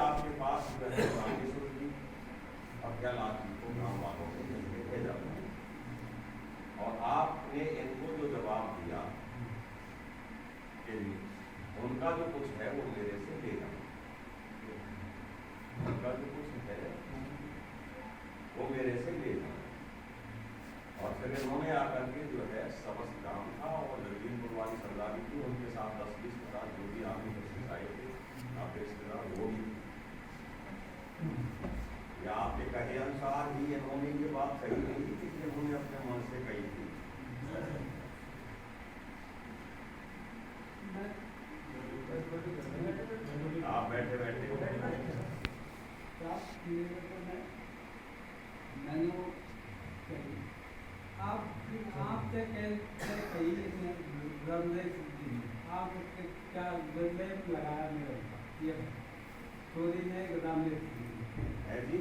आपके पास जो है बागेश्वर की अज्ञालात को गाँव वालों को भेजा और आपने इनको जो जवाब दिया उनका जो कुछ है वो मेरे से ले जाओ, उनका जो कुछ है वो मेरे से ले जाओ। और फिर इन्होंने आकर के जो है समस्त काम था और जगदीशपुर वाली सरदारी थी, उनके साथ 10-20 जो भी आर्मी बसेस आए थे आपके रिश्तेदार वो भी, या आपके कहे अनुसार ही इन्होंने ये बात कही नहीं थी कि इन्होंने अपने मन से कही थी। आप बैठे बैठे आपसे कही आप क्या गंदलेप लगाया मेरे ये चोरी ने गंदलेप है जी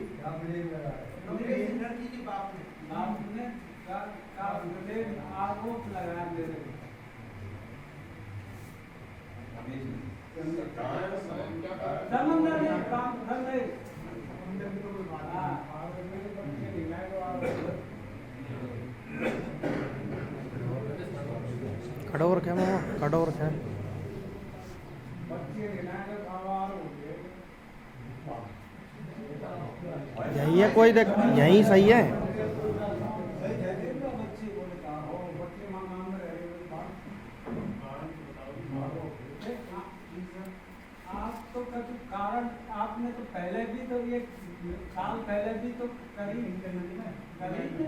लड़की की बाप ने का गंदलेप आरोप लगाया मेरे समंदर में काम कर रहे कड़ोर क्या मामा कड़ोर क्या यही है कोई देख यही सही है। आप तो कारण आपने तो पहले भी तो ये साल पहले भी तो करी थे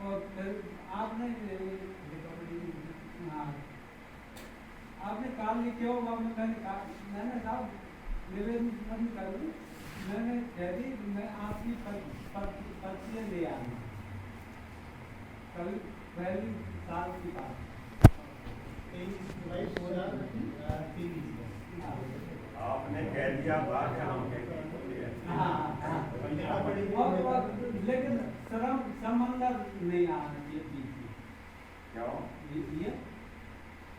और फिर आपने आपने काम नहीं किया होगा। मैंने साहब निवेदन करूँ, मैंने यदि मैं आपकी पर्चियाँ ले आऊँ कल पहली साल की बात आपने कह दिया बात हम लेकिन समंदर नहीं आना चाहिए। क्यों ये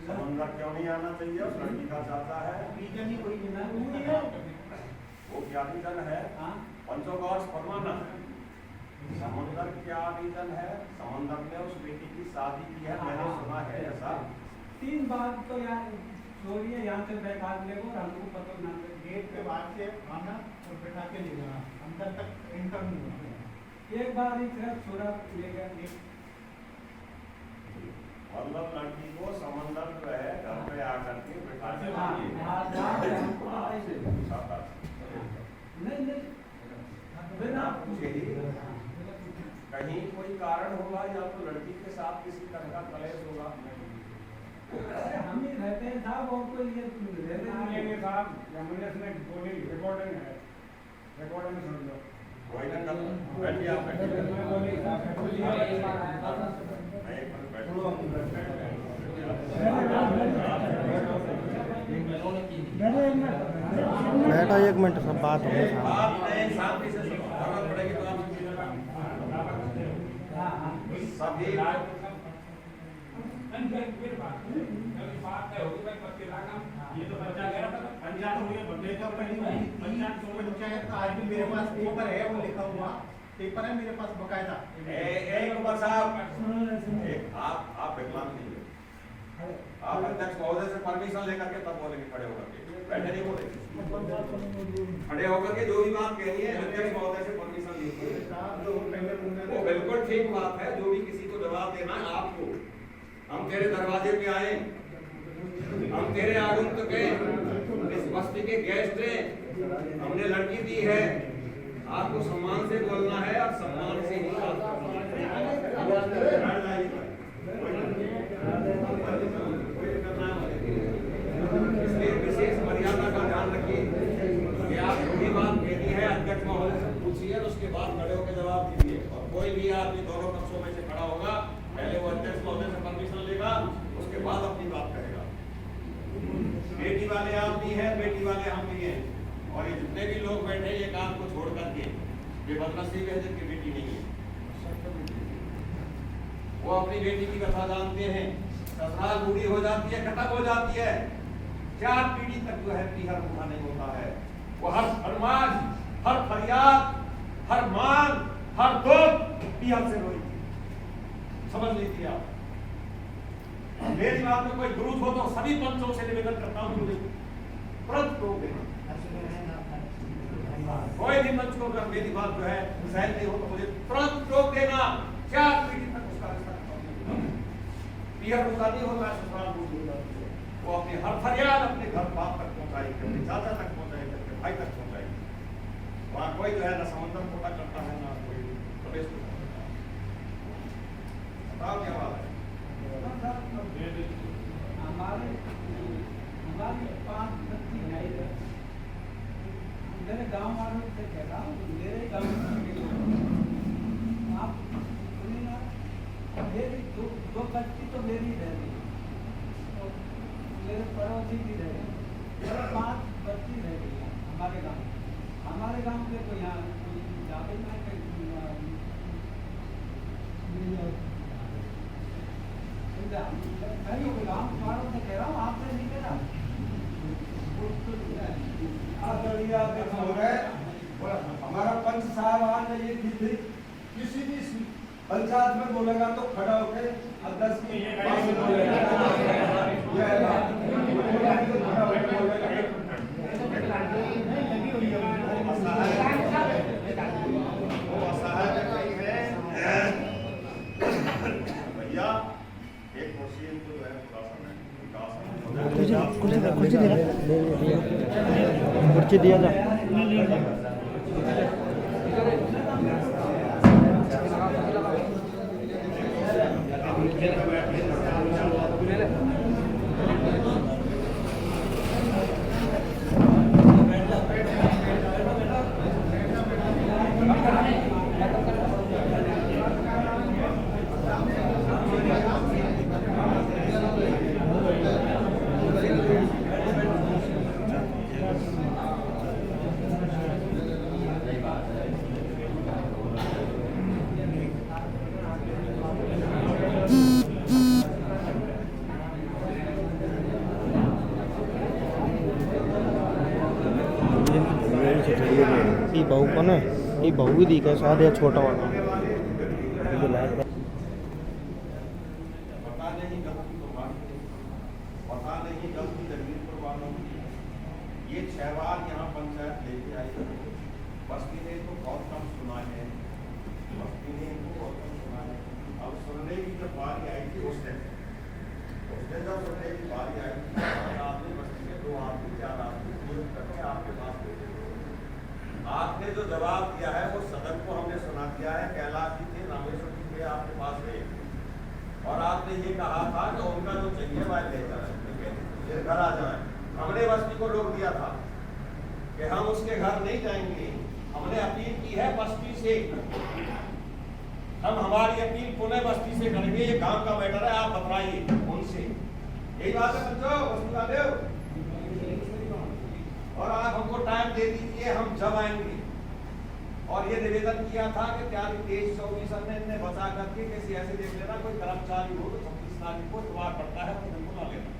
समंदर क्यों नहीं आना चाहिए? उस लड़की का चाहता है रीजन ही कोई है वो क्या रीजन है? पंचोगॉड्स फरमाना है। समंदर क्या रीजन है? समंदर ने उस बेटी की शादी की है, मैंने सुना है ऐसा 3 बार तो यार छोड़िए यहाँ से बैठा लेगो हमको पता ना गेट के बाहर से आना और बैठा के ले जाना, अंदर तक एंटर नहीं होना। एक बार ही सिर्फ छोड़ा ले गया। मतलब लड़की को समंदर जो है घर पे आकर के बैठा के कहीं कोई कारण होगा या तो लड़की के साथ किसी तरह का कलेश होगा। हम ही रहते हैं साहब और कोई ये रहते नहीं साहब, जमनेस में बोली रिकॉर्डिंग है, रिकॉर्डिंग सुन लो। कोई ना कर बैठिए आप बेटा 1 मिनट सब बात हो गई शांति से जरूरत पड़ेगी तो आप सभी ये तो पंचायत हो गया, पंचायत आज भी मेरे पास पेपर है, वो लिखा हुआ पेपर है मेरे पास बकायदा। एक बार साहब आप विकलांग नहीं है, आप अध्यक्ष महोदय से परमिशन लेकर के तब बोलेंगे, खड़े होकर के बैठे नहीं बोलेंगे, खड़े होकर के जो भी बात कहनी है अध्यक्ष महोदय से परमिशन लीजिए। वो बिल्कुल ठीक बात है, जो भी किसी को जवाब देना है आपको। हम तेरे दरवाजे पे आए, हम तेरे आगंतुक हैं, इस बस्ती के गेस्ट हैं, हमने लड़की दी है, आपको सम्मान से बोलना है और सम्मान से ही बात इसलिए विशेष मर्यादा का ध्यान रखिए कि आप जो भी बात कहनी है अध्यक्ष महोदय से पूछिए और उसके बाद खड़े होकर जवाब दीजिए। और कोई भी आदमी दोनों पक्षों में से खड़ा होगा, पहले वो अध्यक्ष महोदय से परमिशन लेगा, उसके बाद अपनी बात करेगा। बेटी वाले आप भी हैं, बेटी वाले हम भी हैं, और ये जितने भी लोग बैठे ये काम को छोड़ करके ये बदनसीब है जिनकी बेटी नहीं है, वो अपनी बेटी की कथा जानते हैं। ससुराल बूढ़ी हो जाती है, खत्म हो जाती है, 4 पीढ़ी तक जो है पीहर पूरा नहीं होता है। वो हर फरमान, हर फरियाद, हर मांग, हर दुख पीएम से रोई थी। समझ लीजिए आप। मेरी बात में कोई दुरुस्त हो तो सभी पंचों से निवेदन करता हूं मुझे तुरंत रोक देना। कोई भी मंच को अगर मेरी बात जो है सहन नहीं हो तो मुझे तुरंत रोक देना। 4 पीढ़ी तक उसका रिश्ता पीएम रुका नहीं होगा, ससुराल दूर, वो अपनी हर फरियाद अपने घर बाप तक पहुंचाएगी, अपने चाचा तक पहुंचाएगी, अपने भाई तक पहुंचाएगी। वहां कोई जो है ना समंदर खोटा करता है ना कोई प्रवेश करता है। बताओ क्या बात है? हमारी 5 बच्ची है। मेरे गांव वालों से कह रहा हूँ, मेरे गांव आप सुनिए ना, मेरी दो बच्ची तो मेरी रह रही, मेरे पड़ोसी भी रह रही, 5 बच्ची रह रही है हमारे गांव के। तो यहाँ जावे में गाँव वालों से कह रहा हूँ, आपसे नहीं कह रहा। हमारा पंच साहब आज ये किसी भी पंचायत में बोलेगा तो खड़ा होके 10 की भैया एक मशीन को जो है कुर्सी दिया था। बहू को ना ये बहू भी दिखा शायद या छोटा वाला पता नहीं गलती तो मानते, पता नहीं गलती जगदीश पर वालों की। ये 6 बार यहाँ पंचायत लेके आई है। बस्ती ने तो बहुत कम सुना है, बस्ती ने इनको बहुत कम सुना है। अब सुनने की जब बारी आई थी उस दिन जब सुनने की बारी आई थी, आपने बस्ती में 2 आदमी 4 आदमी नियुक्त करके आपके पास भेजे। आपने जो जवाब दिया है वो सदन को हमने सुना दिया है। कैलाश जी थे, रामेश्वर जी थे आपके पास में, और आपने ये कहा था कि उनका जो चाहिए वह ले जाए, ये घर आ जाए। हमने बस्ती को रोक दिया था कि हम उसके घर नहीं जाएंगे। हमने अपील की है बस्ती से, हम हमारी अपील पुणे बस्ती से करेंगे। ये गांव का मैटर है, आप बतलाइए उनसे। यही बात है बच्चों, बस्ती वाले। और आप हमको टाइम दे दीजिए, हम जब आएंगे। और ये निवेदन किया था कि 23-24 ने बचा करके किसी ऐसे देख लेना कोई कर्मचारी हो तो 26 तारीख को इतवार पड़ता है तो बिल्कुल ना लेना।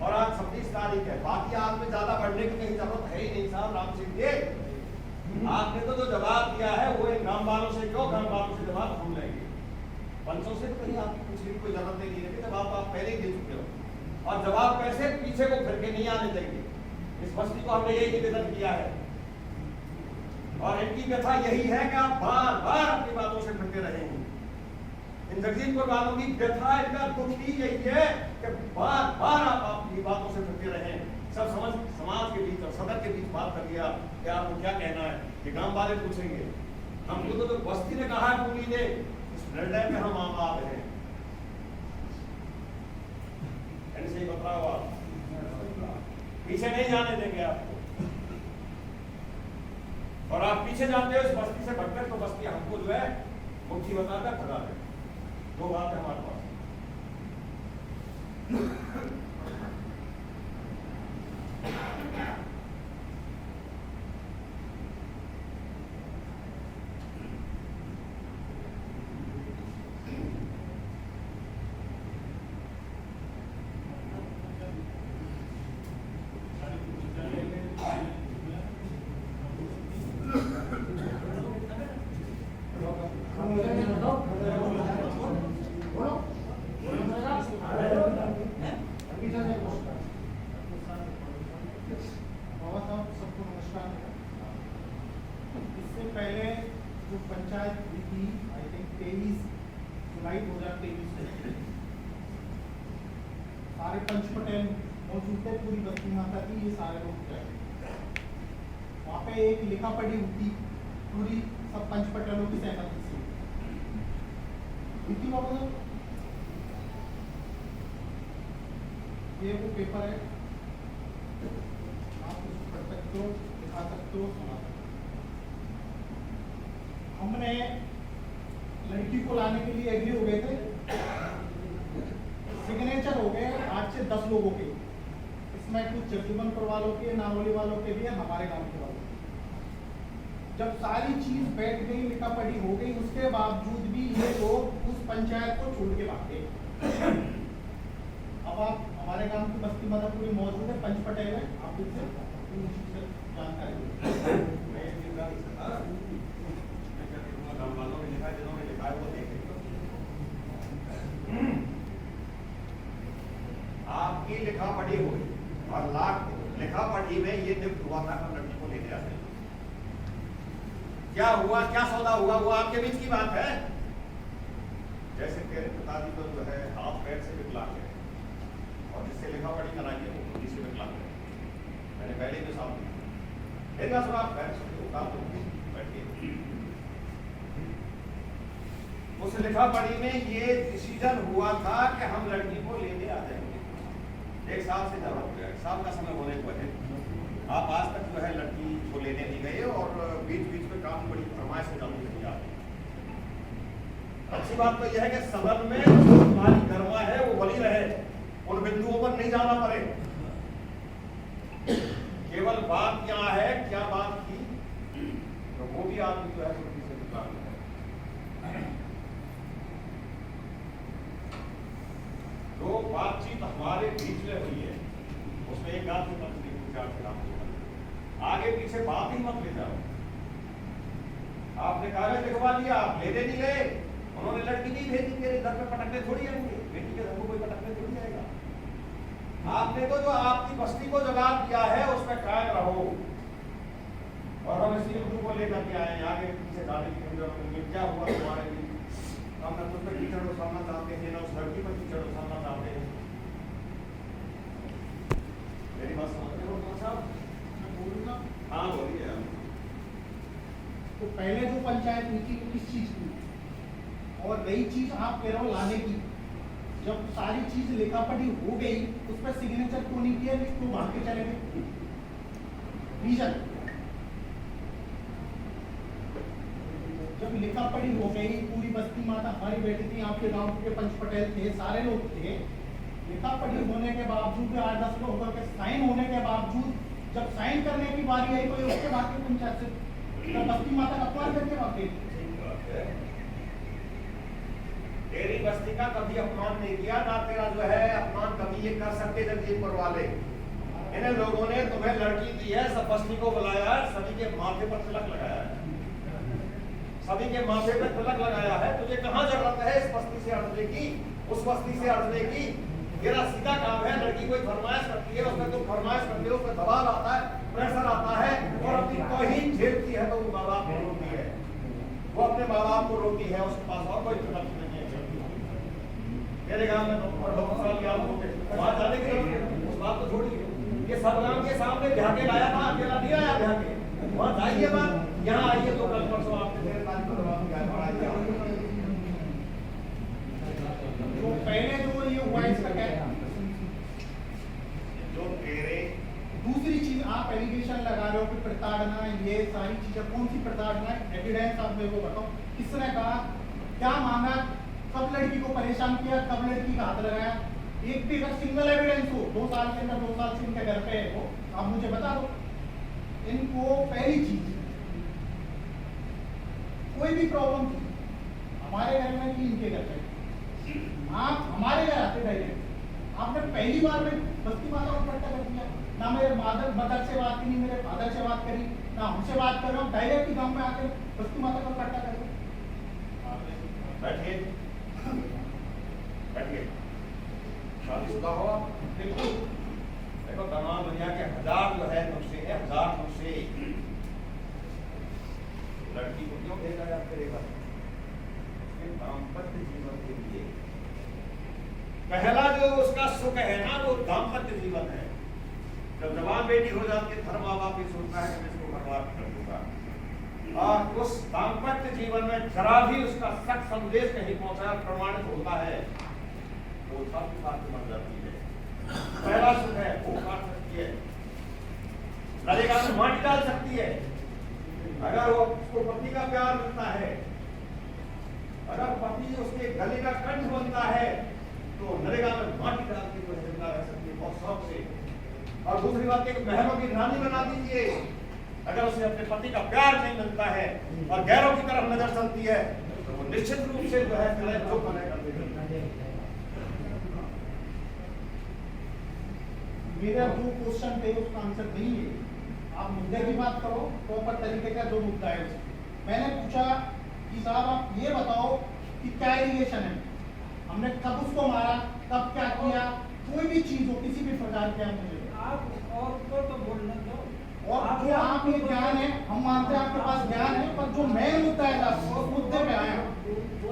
और आज 26 तारीख है, बाकी आज में ज्यादा बढ़ने की कहीं जरूरत है ही नहीं साहब राम सिंह जी। आपने तो जो जवाब दिया है वो इन गांव वालों से, क्यों गांव वालों से जवाब हम लेंगे, पंचों से तो कहीं आपकी पूछने की कोई जरूरत नहीं है। जवाब आप पहले ही दे चुके हो, और जवाब कैसे पीछे को फिर के नहीं आने देंगे। इस बस्ती को हमने यही निवेदन किया है, और इनकी व्यथा यही है कि आप बार बार अपनी बातों से फिरते रहेंगे। इन जगदीशपुर वालों की व्यथा, इनका दुख ही यही है कि बार बार आप अपनी बातों से फिरते रहें। सब समाज के बीच और सदन के बीच बात कर लिया कि आपको क्या कहना है, कि गांव वाले पूछेंगे। हमको तो बस्ती ने कहा है पूरी ने, इस निर्णय में हम आबाद हैं। ऐसे ही बताओ, आप पीछे नहीं जाने देंगे आपको। और आप पीछे जाते हो इस बस्ती से भटकर, तो बस्ती हमको जो है मुट्ठी बताकर भगा दे। 2 बात है हमारे पास। सारे पंच पटेल मौजूद थे, पूरी बस्ती माता थी, ये सारे लोग थे। वहाँ पे एक लिखा पढ़ी हुई पूरी सब पंच पटेलों की सहमति से हुई बाबा साहब। ये वो पेपर है, आप उसको पढ़ सकते हो, दिखा सकते हो, सुना सकते हो। हमने लड़की को लाने के लिए एग्री हो गए थे, सिग्नेचर हो गए 8 से 10 लोगों के, इसमें कुछ जगजीवनपुर वालों के, नारोली वालों के भी, हमारे गांव के वालों के। जब सारी चीज बैठ गई, लिखा पढ़ी हो गई, उसके बावजूद भी ये लोग उस पंचायत को छोड़ के भाग गए। अब आप हमारे गांव की बस्ती माता पूरी मौजूद है, पंच पटेल है, आप इससे जानकारी आपकी लिखा पढ़ी हुई और लाख लिखा पढ़ी में ये नियुक्त हुआ था हम लड़की को लेने आते। क्या हुआ, क्या सौदा हुआ, वो आपके बीच की बात है। जैसे तेरे पिताजी तो जो है हाथ पैर से विकलांग है और जिससे लिखा पढ़ी कराई है वो जिससे विकलांग है, मैंने पहले भी साफ देखा सुना। आप पैर से काम बैठिए। उस लिखा पढ़ी में ये डिसीजन हुआ था कि हम लड़की को लेने आ जाएंगे। 1 साल से ज्यादा हो गया, 1 साल का समय होने को है। आप आज तक जो है लड़की को लेने नहीं गए और बीच बीच में काफी बड़ी फरमाइश से चालू नहीं आती। अच्छी बात तो यह है कि सदन में जो हमारी गर्मा है वो बनी रहे, उन बिंदुओं पर नहीं जाना पड़े। केवल बात क्या है, क्या बात की, तो वो भी आदमी जो है छुट्टी से निकाल है। तो बातचीत हमारे बीच में हुई है, उसमें एक बात भी मत आगे पीछे बात ही मत ले जाओ। आपने कागज लिखवा दिया, आप लेने नहीं गए, उन्होंने लड़की नहीं भेजी, मेरे घर में पटकने थोड़ी आएंगे, बेटी के घर को कोई पटकने थोड़ी आएगा। आपने तो जो आपकी बस्ती को जवाब दिया है उसमें कायम रहो। और हम इसी मुद्दे को लेकर के आए, आगे पीछे जाने की जरूरत नहीं। क्या हुआ तुम्हारे लिए, हम न तुम पर कीचड़ उछालना चाहते हैं, न उस लड़की पर कीचड़ उछालना चाहते हैं। मेरी बात समझ रहे हो साहब? हाँ बोलिए। तो पहले जो पंचायत हुई थी वो किस चीज की, और नई चीज आप कह रहे हो लाने की। जब सारी चीज लिखा पढ़ी हो गई, उस पर सिग्नेचर क्यों नहीं किया, क्यों भाग के चले गए? रीजन, जब लिखा पढ़ी हो गई, पूरी बस्ती माता हमारी बैठी थी, आपके गांव के पंच पटेल थे, सारे लोग थे, लिखा पढ़ी होने के बावजूद 8-10 लोग होकर के साइन होने के बावजूद जब साइन करने की बारी आई तो ये उसके बाद की पंचायत से तो बस्ती माता का अपमान करके भाग गई। तेरी बस्ती का कभी अपमान नहीं किया, ना तेरा जो है अपमान कभी ये कर सकते जगजीतपुर वाले। इन लोगों ने तुम्हें लड़की दी है, सब बस्ती को बुलाया, सभी के माथे पर तिलक लगाया है, सभी के माथे पर तिलक लगाया है। तुझे कहाँ जरूरत है इस बस्ती से हटने की, उस बस्ती से हटने की? तेरा सीधा काम है, लड़की कोई फरमाइश करती है, उसमें तुम फरमाइश करते हो, उसमें दबाव आता है, प्रेशर आता है, और अपनी तौहीन झेलती है तो वो माँ बाप को रोती है, वो अपने माँ बाप को रोती है, उसके पास और कोई विकल्प नहीं है। मेरे गाँव में तो साल के आप होते वहाँ जाने के लिए उस बात को छोड़िए, ये सब गाँव के सामने ब्याह के लाया था, अकेला नहीं आया ब्याह के, वहाँ जाइए बात, यहाँ आइए तो कल परसों आपने 13 तारीख को तो पहले जो ये हुआ इसका क्या है? जो तेरे दूसरी चीज आप एलिगेशन लगा रहे हो कि प्रताड़ना, ये सारी चीजें, कौन सी प्रताड़ना है? एविडेंस आप मेरे को बताओ, किसने कहा, क्या मांगा, कब लड़की को परेशान किया, कब लड़की का हाथ लगाया? एक भी अगर सिंगल एविडेंस हो, 2 साल के अंदर 2 साल से इनके घर पे हो, आप मुझे बता दो। इनको पहली चीज, कोई भी प्रॉब्लम थी हमारे घर में कि इनके घर पे, आप हमारे घर आते डायरेक्ट, आपने पहली बार में बस्ती माता को इकट्ठा कर दिया, ना मेरे मदर से बात करी, मेरे फादर से बात करी, ना हमसे बात कर रहा हूँ, डायरेक्ट ही गांव में आकर बस्ती माता को इकट्ठा कर दिया। बैठिए बैठिए, शादीशुदा हो आप? बिल्कुल। देखो तमाम दुनिया के 1000 जो है तुमसे है, 1000 तुमसे, लड़की को क्यों भेजा जाता करेगा? दाम्पत्य जीवन के लिए पहला जो उसका सुख है ना वो दाम्पत्य जीवन है। जब जवान बेटी हो जाती है, हर माँ बाप ये सोचता है कि मैं इसको बर्बाद कर दूंगा, और उस दाम्पत्य जीवन में जरा भी उसका सख्त संदेश नहीं पहुंचा प्रमाणित होता है, वो सब साथ बन जाती है। पहला सुख है, वो काट सकती है, नरेगा में माटी डाल सकती है। अगर वो उसको पति का प्यार मिलता है, अगर पति उसके गले का कंठ बनता है, तो नरेगा में माटी डाल के वो जिंदा रह सकती है बहुत शौक से। और दूसरी बात एक महलों की रानी बना दीजिए, अगर उसे अपने पति का प्यार नहीं मिलता है और गैरों की तरफ नजर चलती है, तो वो निश्चित रूप से जो है जो बनेगा। मेरा जो क्वेश्चन थे उसका आंसर नहीं है। आप मुद्दे की बात करो, प्रॉपर तरीके का जो मुद्दा है उसको। मैंने पूछा कि साहब आप ये बताओ कि क्या एलिगेशन है, हमने कब उसको मारा, कब क्या किया, कोई भी चीज हो किसी भी प्रकार के, आप मुझे आप और को तो बोलने दो। और जो आप ये ज्ञान है, हम मानते हैं आपके पास ज्ञान है, पर जो मेन मुद्दा है साहब उस मुद्दे पे आया।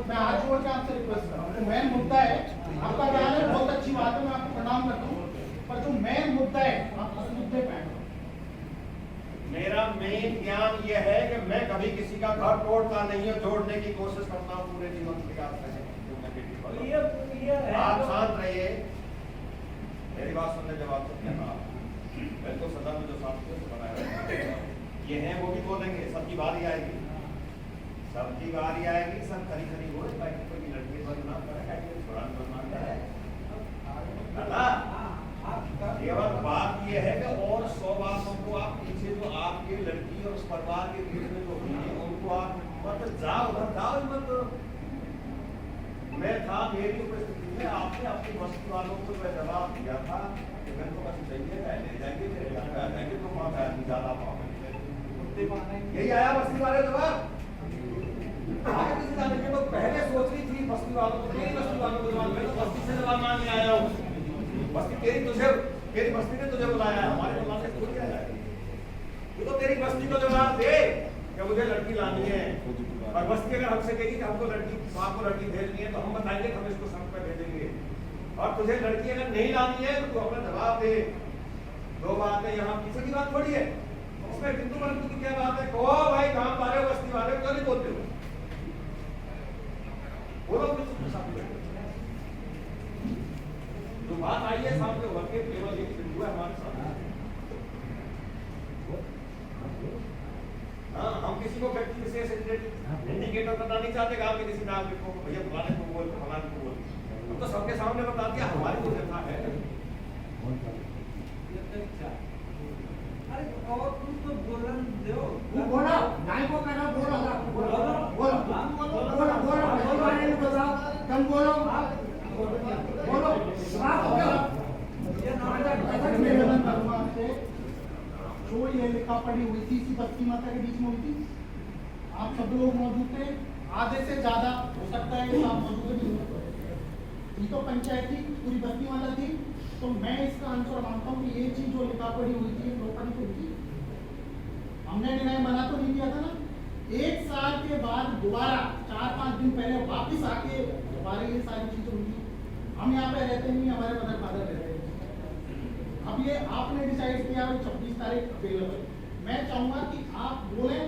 मैं हाथ जोड़ के आपसे रिक्वेस्ट कर रहा हूँ, जो मेन मुद्दा है, आपका ज्ञान है बहुत अच्छी बात है, मैं आपको प्रणाम करता हूँ, पर जो मेन मुद्दा है आप उस मुद्दे पे आए। मेरा मेन ज्ञान यह है कि मैं कभी किसी का घर तोड़ता नहीं है, जोड़ने की कोशिश करता हूँ पूरे जीवन के आप शांत रहिए, मेरी बात सुनने जवाब तो मैं तो सदन में जो साथियों से बनाया ये हैं वो भी बोलेंगे, सबकी बारी आएगी, सबकी बारी आएगी, सब खरी खरी हो ताकि कोई लड़की बदनाम करे, छोड़ा बदनाम करे। केवल बात यह है कि और 100 बातों को आप पीछे जो आपकी लड़की और उस परिवार के बीच में जो हुई है उनको आप मत जाओ, उधर जाओ मत। मैं था, मेरी उपस्थिति में आपने अपनी बस्ती वालों को मैं जवाब दिया था कि मैं तो बस चाहिए ले जाएंगे, जाएंगे तो वहाँ ज्यादा पाओगे, यही आया बस्ती वाले जवाब। आगे किसी जाने के लोग पहले सोच रही थी बस्ती वालों को, मेरी बस्ती वालों को जवाब, मैं तो बस्ती से जवाब मांगने आया हूँ, बस्ती तेरी बस्ती ने तुझे बुलाया है, हमारे बुलाने से थोड़ी आया है। ये तो तेरी बस्ती को जवाब दे कि मुझे लड़की लानी है, और बस्ती अगर हमसे कहेगी कि हमको लड़की, आपको लड़की भेजनी है, तो हम बताएंगे हम इसको शर्त पर भेजेंगे, और तुझे लड़की अगर नहीं लानी है तो तू अपना जवाब दे। दो बातें यहाँ पीछे की बात थोड़ी है, उसमें बिंदु परंतु की क्या बात है, कहो भाई काम वाले बस्ती वाले क्यों नहीं बोलते हो, बोलो जो बात आई है सामने वर्ग के केवल एक बिंदु है हमारे सामने। हाँ, हम किसी को व्यक्ति विशेष इंडिकेटर करना नहीं चाहते गांव के किसी नागरिक को, भैया फलाने को बोल, फलाने को बोल, हम तो सबके सामने बता दिया हमारी जो व्यथा है। अरे और तुम तो बोलन दो, बोला नाई को कहना, बोला बोला बोला बोला बोला तुम बोलो, बोलो निवेदन करूंगा आपसे, जो ये लिखा पढ़ी हुई थी इसी बस्ती माता के बीच में हुई थी, आप सब लोग मौजूद थे, आधे से ज्यादा हो सकता है कि आप मौजूद नहीं हो, ये तो पंचायती पूरी बस्ती वाला थी, तो मैं इसका आंसर मानता हूँ कि ये चीज जो लिखा पढ़ी हुई थी प्रॉपर्टी हुई थी, हमने निर्णय बना तो नहीं दिया था ना, 1 साल के बाद दोबारा 4-5 दिन पहले वापिस आके दोबारा ये सारी चीजें हुई। हम यहाँ पे रहते नहीं, हमारे मदर फादर रहते हैं। अब ये आपने डिसाइड किया 26 तारीख अवेलेबल, मैं चाहूंगा कि आप बोले,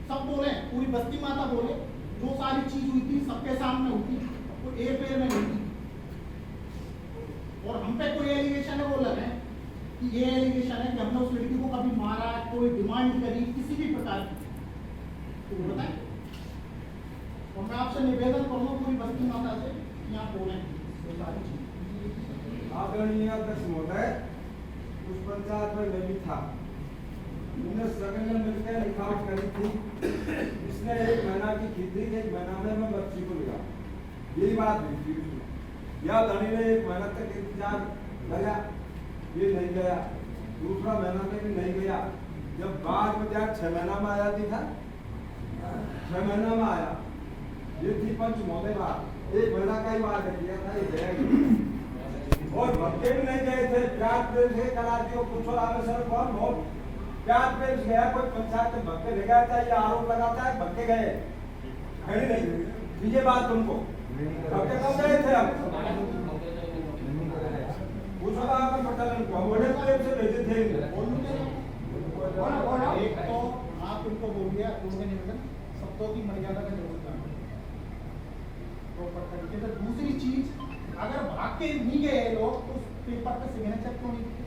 सब बोले, पूरी बस्ती माता बोले, जो सारी चीज हुई थी सबके सामने हुई थी, वो एक पेड़ में हुई थी, और हम पे कोई एलिगेशन है वो लगे कि ये एलिगेशन है कि हमने उस लड़की को कभी मारा, कोई डिमांड करी किसी भी प्रकार की, तो बताएं। और मैं आपसे निवेदन करूंगा पूरी बस्ती माता से कि आप बोलें ये सारी चीज। आदरणीय अध्यक्ष महोदय, उस पंचायत में मैं भी था, हमने सगन ने मिलकर लिखावट करी थी, इसने 1 महीना की की थी, 1 महीना में मैं बच्ची को लिया, यही बात हुई थी उसमें। या धनी ने 1 महीना तक इंतजार किया, ये नहीं गया, दूसरा महीना में भी नहीं गया, जब बाद में क्या 6 महीना में आया था, 6 महीना में आया, ये थी पंच महोदय बात, 1 महीना का ही बात किया था, ये गया और भक्के भी नहीं गए थे, प्याज पेश से करा दियो, पूछो रामेश्वर कौन बहुत प्याज पेश गया, कोई पंचायत में भक्के ले गया था, ये आरोप लगाता है भक्के गए, खड़ी नहीं ये बात तुमको भक्के कब गए थे, अब से भेजे थे इन्हें। एक तो आप इनको बोलिए अपूर्ण निवेदन शब्दों की मर्यादा का जरूर ध्यान प्रॉपर तरीके से। दूसरी चीज, अगर भाग के नहीं गए लोग तो उस पेपर पे सिग्नेचर क्यों नहीं किए?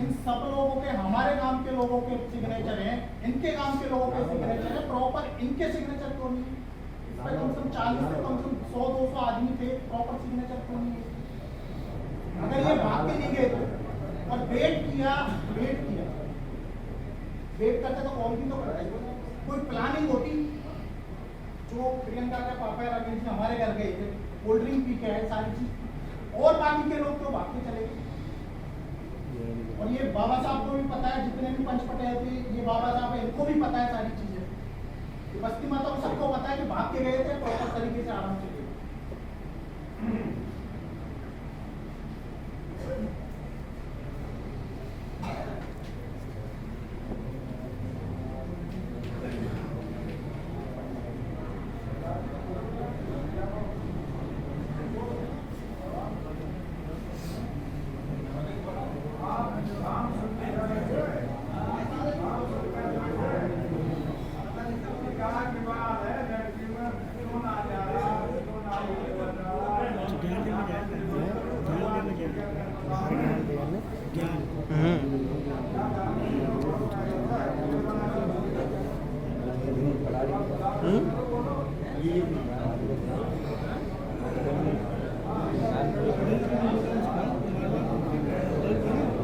इन सब लोगों के, हमारे गांव के लोगों के सिग्नेचर हैं, इनके गांव के लोगों के सिग्नेचर हैं, प्रॉपर इनके सिग्नेचर क्यों नहीं है? इस पर कम से कम 40 से कम से कम 100-200 आदमी थे, प्रॉपर सिग्नेचर क्यों नहीं है? अगर ये भाग के नहीं गए तो और वेट करते तो कौन भी तो करता है। कोई प्लानिंग होती, जो प्रियंका के पापा या राकेश जी हमारे घर गए थे, कोल्ड ड्रिंक पी के आए, सारी चीज, और बाकी के लोग तो भाग के चले गए। और ये बाबा साहब को भी पता है, जितने भी पंच पटेल थे, ये बाबा साहब है, इनको भी पता है सारी चीजें। ये बस्ती माता को सबको पता है कि भाग के गए थे, प्रॉपर तरीके से आराम से गए।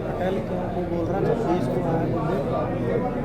पटेल को बोल रहा था 20 को आया